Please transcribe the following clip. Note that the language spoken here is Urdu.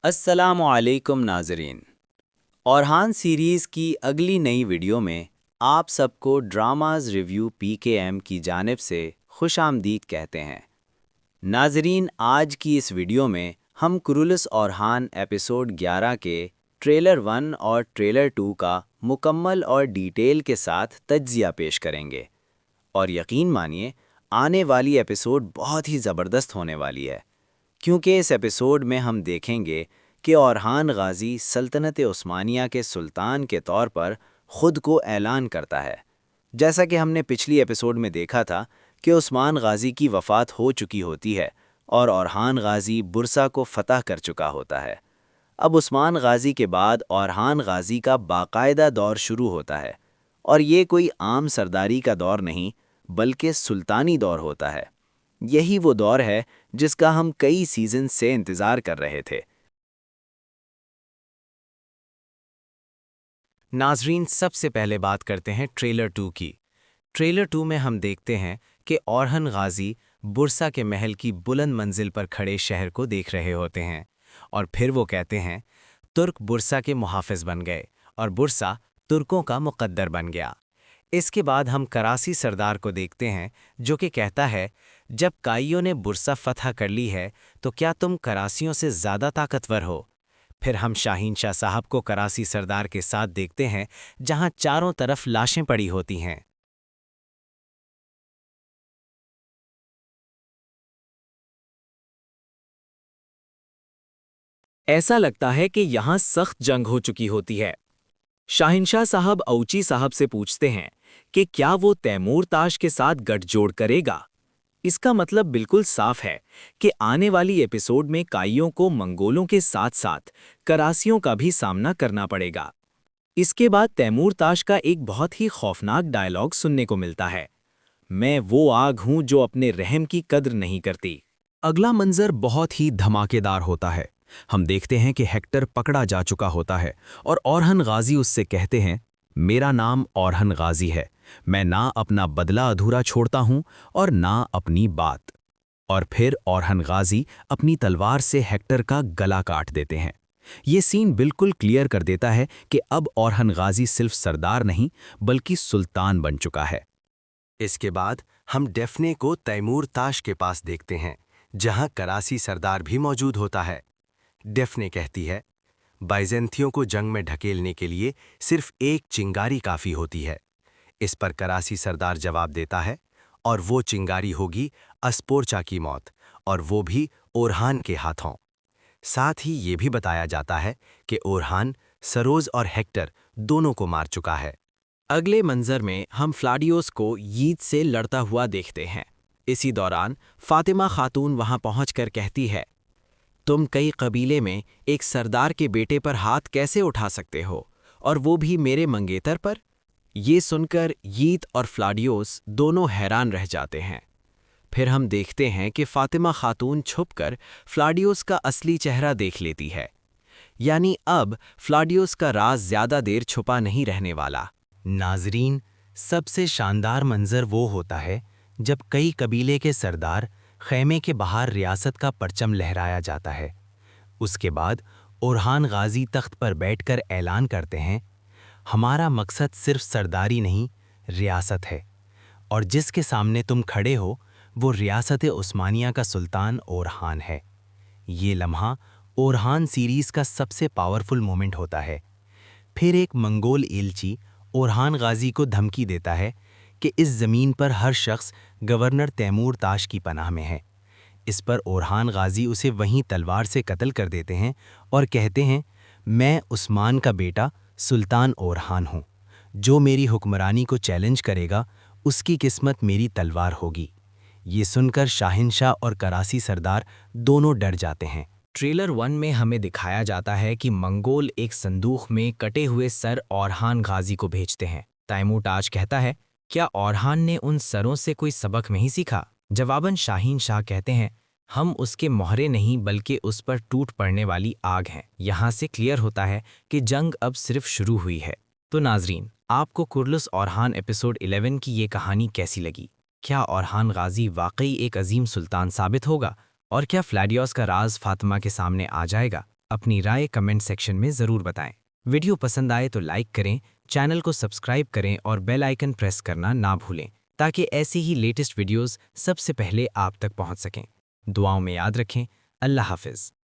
السلام علیکم ناظرین، اورحان سیریز کی اگلی نئی ویڈیو میں آپ سب کو ڈراماز ریویو PKM کی جانب سے خوش آمدید کہتے ہیں۔ ناظرین، آج کی اس ویڈیو میں ہم کرولس اورحان ایپیسوڈ 11 کے ٹریلر 1 اور ٹریلر 2 کا مکمل اور ڈیٹیل کے ساتھ تجزیہ پیش کریں گے، اور یقین مانیے آنے والی ایپیسوڈ بہت ہی زبردست ہونے والی ہے، کیونکہ اس ایپیسوڈ میں ہم دیکھیں گے کہ اورحان غازی سلطنت عثمانیہ کے سلطان کے طور پر خود کو اعلان کرتا ہے۔ جیسا کہ ہم نے پچھلی ایپیسوڈ میں دیکھا تھا کہ عثمان غازی کی وفات ہو چکی ہوتی ہے اور اورحان غازی برسا کو فتح کر چکا ہوتا ہے۔ اب عثمان غازی کے بعد اورحان غازی کا باقاعدہ دور شروع ہوتا ہے، اور یہ کوئی عام سرداری کا دور نہیں بلکہ سلطانی دور ہوتا ہے۔ یہی وہ دور ہے جس کا ہم کئی سیزن سے انتظار کر رہے تھے۔ ناظرین، سب سے پہلے بات کرتے ہیں ٹریلر 2 کی۔ ٹریلر 2 میں ہم دیکھتے ہیں کہ اورحان غازی برسا کے محل کی بلند منزل پر کھڑے شہر کو دیکھ رہے ہوتے ہیں، اور پھر وہ کہتے ہیں ترک برسا کے محافظ بن گئے اور برسا ترکوں کا مقدر بن گیا۔ اس کے بعد ہم کراسی سردار کو دیکھتے ہیں جو کہ کہتا ہے جب کائیوں نے برسا فتح کر لی ہے تو کیا تم کراسیوں سے زیادہ طاقتور ہو؟ پھر ہم شاہین شاہ صاحب کو کراسی سردار کے ساتھ دیکھتے ہیں جہاں چاروں طرف لاشیں پڑی ہوتی ہیں۔ ایسا لگتا ہے کہ یہاں سخت جنگ ہو چکی ہوتی ہے۔ شاہنشاہ صاحب اوچی صاحب سے پوچھتے ہیں کہ کیا وہ تیمور تاش کے ساتھ گٹھ جوڑ کرے گا؟ اس کا مطلب بالکل صاف ہے کہ آنے والی ایپیسوڈ میں کائیوں کو منگولوں کے ساتھ ساتھ کراسیوں کا بھی سامنا کرنا پڑے گا۔ اس کے بعد تیمور تاش کا ایک بہت ہی خوفناک ڈائلاگ سننے کو ملتا ہے، میں وہ آگ ہوں جو اپنے رحم کی قدر نہیں کرتی۔ اگلا منظر بہت ہی دھماکے دار ہوتا ہے۔ ہم دیکھتے ہیں کہ ہیکٹر پکڑا جا چکا ہوتا ہے اور اورحان غازی اس سے کہتے ہیں میرا نام اورحان غازی ہے، میں نہ اپنا بدلہ ادھورا چھوڑتا ہوں اور نہ اپنی بات۔ اور پھر اورحان غازی اپنی تلوار سے ہیکٹر کا گلا کاٹ دیتے ہیں۔ یہ سین بالکل کلیئر کر دیتا ہے کہ اب اورحان غازی صرف سردار نہیں بلکہ سلطان بن چکا ہے۔ اس کے بعد ہم ڈیفنے کو تیمور تاش کے پاس دیکھتے ہیں جہاں کراسی سردار بھی موجود ہوتا ہے۔ ڈیفنے کہتی ہے بائزنتھیوں کو جنگ میں ڈھکیلنے کے لیے صرف ایک چنگاری کافی ہوتی ہے۔ اس پر کراسی سردار جواب دیتا ہے اور وہ چنگاری ہوگی اسپورچا کی موت، اور وہ بھی اورحان کے ہاتھوں۔ ساتھ ہی یہ بھی بتایا جاتا ہے کہ اورحان سروز اور ہیکٹر دونوں کو مار چکا ہے۔ اگلے منظر میں ہم فلاڈیوس کو یید سے لڑتا ہوا دیکھتے ہیں۔ اسی دوران فاطمہ خاتون وہاں پہنچ کر کہتی ہے تم کئی قبیلے میں ایک سردار کے بیٹے پر ہاتھ کیسے اٹھا سکتے ہو، اور وہ بھی میرے منگیتر پر؟ یہ سن کر یید اور فلاڈیوس دونوں حیران رہ جاتے ہیں۔ پھر ہم دیکھتے ہیں کہ فاطمہ خاتون چھپ کر فلاڈیوس کا اصلی چہرہ دیکھ لیتی ہے، یعنی اب فلاڈیوس کا راز زیادہ دیر چھپا نہیں رہنے والا۔ ناظرین، سب سے شاندار منظر وہ ہوتا ہے جب کئی قبیلے کے سردار خیمے کے باہر ریاست کا پرچم لہرایا جاتا ہے۔ اس کے بعد اورحان غازی تخت پر بیٹھ کر اعلان کرتے ہیں ہمارا مقصد صرف سرداری نہیں، ریاست ہے، اور جس کے سامنے تم کھڑے ہو وہ ریاست عثمانیہ کا سلطان اورحان ہے۔ یہ لمحہ اورحان سیریز کا سب سے پاورفل مومنٹ ہوتا ہے۔ پھر ایک منگول ایلچی اورحان غازی کو دھمکی دیتا ہے کہ اس زمین پر ہر شخص گورنر تیمور تاش کی پناہ میں ہے۔ اس پر اورحان غازی اسے وہیں تلوار سے قتل کر دیتے ہیں اور کہتے ہیں میں عثمان کا بیٹا سلطان اورحان ہوں، جو میری حکمرانی کو چیلنج کرے گا اس کی قسمت میری تلوار ہوگی۔ یہ سن کر شاہنشاہ اور کراسی سردار دونوں ڈر جاتے ہیں۔ ٹریلر 1 میں ہمیں دکھایا جاتا ہے کہ منگول ایک صندوق میں کٹے ہوئے سر اورحان غازی کو بھیجتے ہیں۔ تیمور تاج کہتا ہے کیا اورحان نے ان سروں سے کوئی سبق نہیں سیکھا؟ جواباً شاہین شاہ کہتے ہیں ہم اس کے مہرے نہیں بلکہ اس پر ٹوٹ پڑنے والی آگ ہیں۔ یہاں سے کلیئر ہوتا ہے کہ جنگ اب صرف شروع ہوئی ہے۔ تو ناظرین، آپ کو کرولس اورحان ایپیسوڈ 11 کی یہ کہانی کیسی لگی؟ کیا اورحان غازی واقعی ایک عظیم سلطان ثابت ہوگا؟ اور کیا فلاڈیوس کا راز فاطمہ کے سامنے آ جائے گا؟ اپنی رائے کمنٹ سیکشن میں ضرور بتائیں۔ ویڈیو پسند آئے تو لائک کریں، چینل کو سبسکرائب کریں اور بیل آئیکن پریس کرنا نہ بھولیں تاکہ ایسی ہی لیٹسٹ ویڈیوز سب سے پہلے آپ تک پہنچ سکیں۔ دعاؤں میں یاد رکھیں۔ اللہ حافظ۔